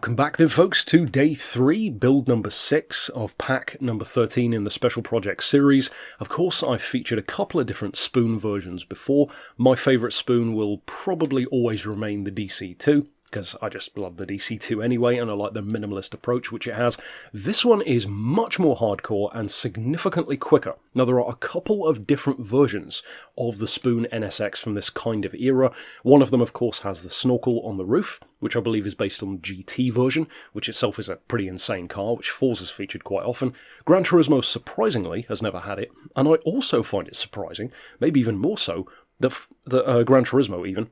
Welcome back then folks to day 3, build number 6 of pack number 13 in the Special Projects series. Of course I've featured a couple of different Spoon versions before. My favourite Spoon will probably always remain the DC2, because I just love the DC2 anyway, and I like the minimalist approach which it has. This one is much more hardcore and significantly quicker. Now there are a couple of different versions of the Spoon NSX from this kind of era. One of them of course has the snorkel on the roof, which I believe is based on the GT version, which itself is a pretty insane car, which Forza's featured quite often. Gran Turismo surprisingly has never had it, and I also find it surprising, maybe even more so, that Gran Turismo even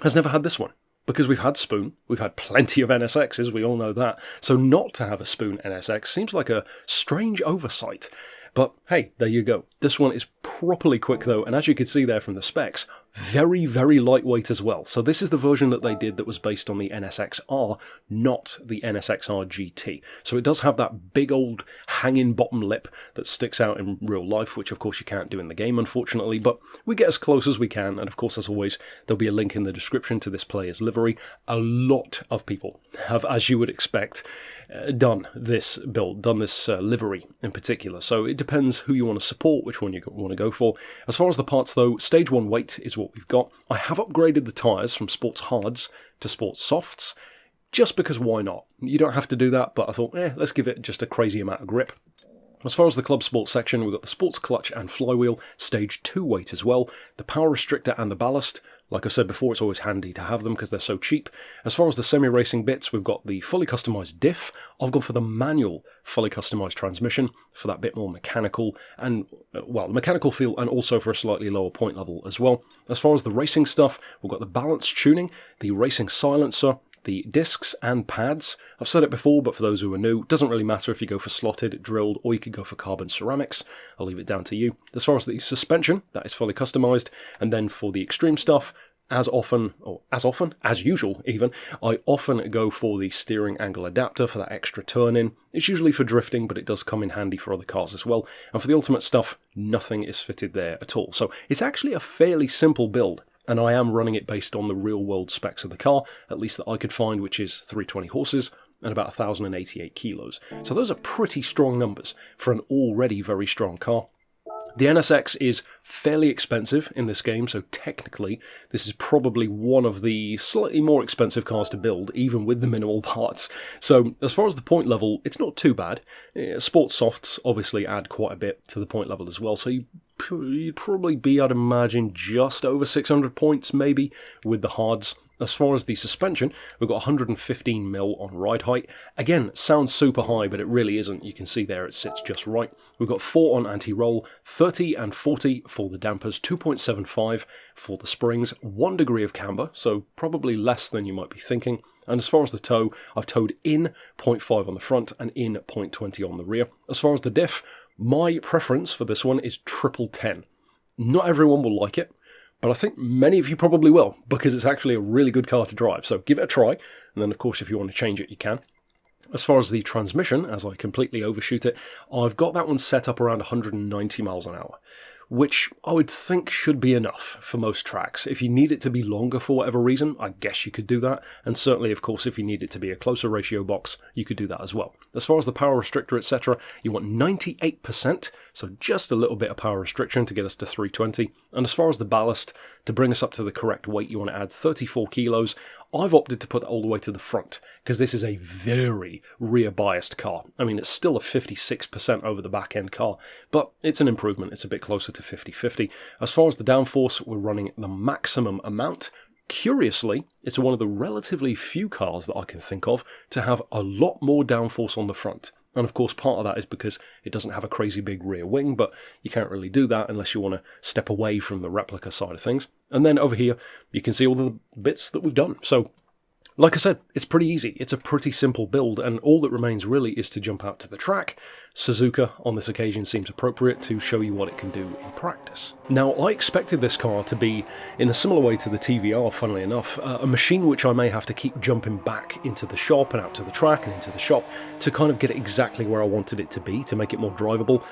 has never had this one. Because we've had Spoon, we've had plenty of NSXs, we all know that, so not to have a Spoon NSX seems like a strange oversight. But hey, there you go. This one is properly quick though, and as you can see there from the specs, very, very lightweight as well. So this is the version that they did that was based on the NSX-R, not the NSX-R GT. So it does have that big old hanging bottom lip that sticks out in real life, which of course you can't do in the game unfortunately, but we get as close as we can, and of course as always there'll be a link in the description to this player's livery. A lot of people have, as you would expect, done this build, done this livery in particular, so it depends who you want to support, which one you want to go for. As far as the parts though, stage 1 weight is what we've got. I have upgraded the tyres from sports hards to sports softs, just because why not? You don't have to do that, but I thought, let's give it just a crazy amount of grip. As far as the club sports section, we've got the sports clutch and flywheel, stage 2 weight as well, the power restrictor and the ballast. Like I said before, it's always handy to have them because they're so cheap. As far as the semi-racing bits, we've got the fully customised diff. I've gone for the manual fully customised transmission for that bit more mechanical and, well, mechanical feel, and also for a slightly lower point level as well. As far as the racing stuff, we've got the balance tuning, the racing silencer, the discs and pads. I've said it before, but for those who are new, it doesn't really matter if you go for slotted, drilled, or you could go for carbon ceramics. I'll leave it down to you. As far as the suspension, that is fully customised. And then for the extreme stuff, as usual even, I often go for the steering angle adapter for that extra turn in. It's usually for drifting, but it does come in handy for other cars as well. And for the ultimate stuff, nothing is fitted there at all. So it's actually a fairly simple build. And I am running it based on the real-world specs of the car, at least that I could find, which is 320 horses and about 1,088 kilos. So those are pretty strong numbers for an already very strong car. The NSX is fairly expensive in this game, so technically this is probably one of the slightly more expensive cars to build, even with the minimal parts. So as far as the point level, it's not too bad. Sports softs obviously add quite a bit to the point level as well, so you'd probably be, I'd imagine, just over 600 points maybe with the hards. As far as the suspension, we've got 115mm on ride height. Again, sounds super high, but it really isn't. You can see there it sits just right. We've got 4 on anti-roll, 30 and 40 for the dampers, 2.75 for the springs, 1 degree of camber, so probably less than you might be thinking. And as far as the toe, I've towed in 0.5 on the front and in 0.20 on the rear. As far as the diff, my preference for this one is 1010. Not everyone will like it, but I think many of you probably will, because it's actually a really good car to drive. So give it a try, and then of course if you want to change it, you can. As far as the transmission, as I completely overshoot it, I've got that one set up around 190 miles an hour, which I would think should be enough for most tracks. If you need it to be longer for whatever reason, I guess you could do that, and certainly of course if you need it to be a closer ratio box, you could do that as well. As far as the power restrictor, etc., you want 98%, so just a little bit of power restriction to get us to 320, and as far as the ballast, to bring us up to the correct weight, you want to add 34 kilos. I've opted to put that all the way to the front, because this is a very rear-biased car. I mean, it's still a 56% over the back-end car, but it's an improvement. It's a bit closer to 50-50. As far as the downforce, we're running the maximum amount. Curiously, it's one of the relatively few cars that I can think of to have a lot more downforce on the front. And of course part of that is because it doesn't have a crazy big rear wing, but you can't really do that unless you want to step away from the replica side of things. And then over here, you can see all the bits that we've done. So, like I said, it's pretty easy. It's a pretty simple build, and all that remains really is to jump out to the track. Suzuka on this occasion seems appropriate to show you what it can do in practice. Now, I expected this car to be, in a similar way to the TVR, funnily enough, a machine which I may have to keep jumping back into the shop and out to the track and into the shop to kind of get it exactly where I wanted it to be, to make it more drivable.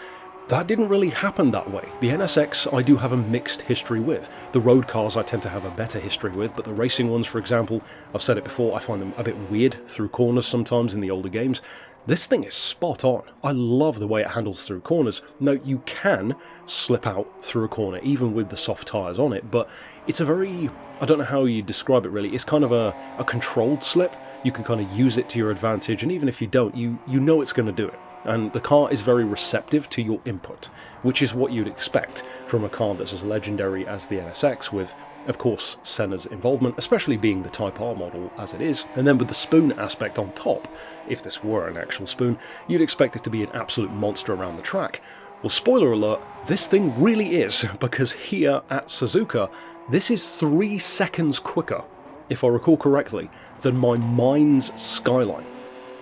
That didn't really happen that way. The NSX I do have a mixed history with. The road cars I tend to have a better history with, but the racing ones, for example, I've said it before, I find them a bit weird through corners sometimes in the older games. This thing is spot on. I love the way it handles through corners. Now, you can slip out through a corner, even with the soft tyres on it, but it's a very, I don't know how you describe it really, it's kind of a controlled slip. You can kind of use it to your advantage, and even if you don't, you know it's going to do it. And the car is very receptive to your input, which is what you'd expect from a car that's as legendary as the NSX, with, of course, Senna's involvement, especially being the Type R model as it is. And then with the Spoon aspect on top, if this were an actual Spoon, you'd expect it to be an absolute monster around the track. Well, spoiler alert, this thing really is, because here at Suzuka, this is 3 seconds quicker, if I recall correctly, than my Mines Skyline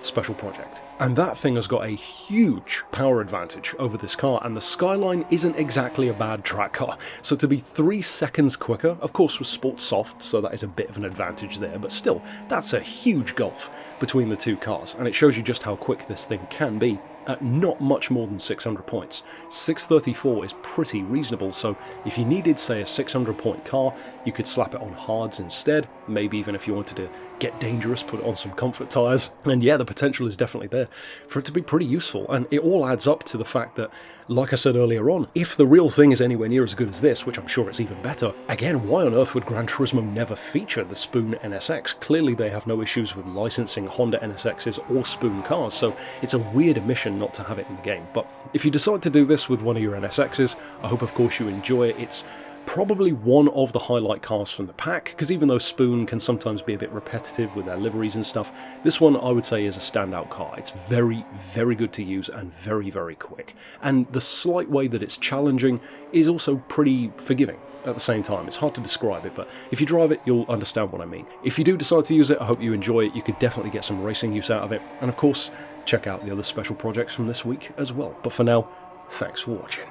special project. And that thing has got a huge power advantage over this car, and the Skyline isn't exactly a bad track car. So to be 3 seconds quicker, of course with Sport Soft, so that is a bit of an advantage there, but still, that's a huge gulf between the two cars, and it shows you just how quick this thing can be at not much more than 600 points. 634 is pretty reasonable, so if you needed, say, a 600 point car, you could slap it on hards instead, maybe even if you wanted to get dangerous, put it on some comfort tyres, and yeah, the potential is definitely there for it to be pretty useful. And it all adds up to the fact that, like I said earlier on, if the real thing is anywhere near as good as this, which I'm sure it's even better, again, why on earth would Gran Turismo never feature the Spoon NSX? Clearly they have no issues with licensing Honda NSXs or Spoon cars, so it's a weird omission not to have it in the game. But if you decide to do this with one of your NSXs, I hope of course you enjoy it. It's probably one of the highlight cars from the pack, because even though Spoon can sometimes be a bit repetitive with their liveries and stuff, this one I would say is a standout car. It's very, very good to use and very, very quick. And the slight way that it's challenging is also pretty forgiving at the same time. It's hard to describe it, but if you drive it, you'll understand what I mean. If you do decide to use it, I hope you enjoy it. You could definitely get some racing use out of it. And of course, check out the other special projects from this week as well. But for now, thanks for watching.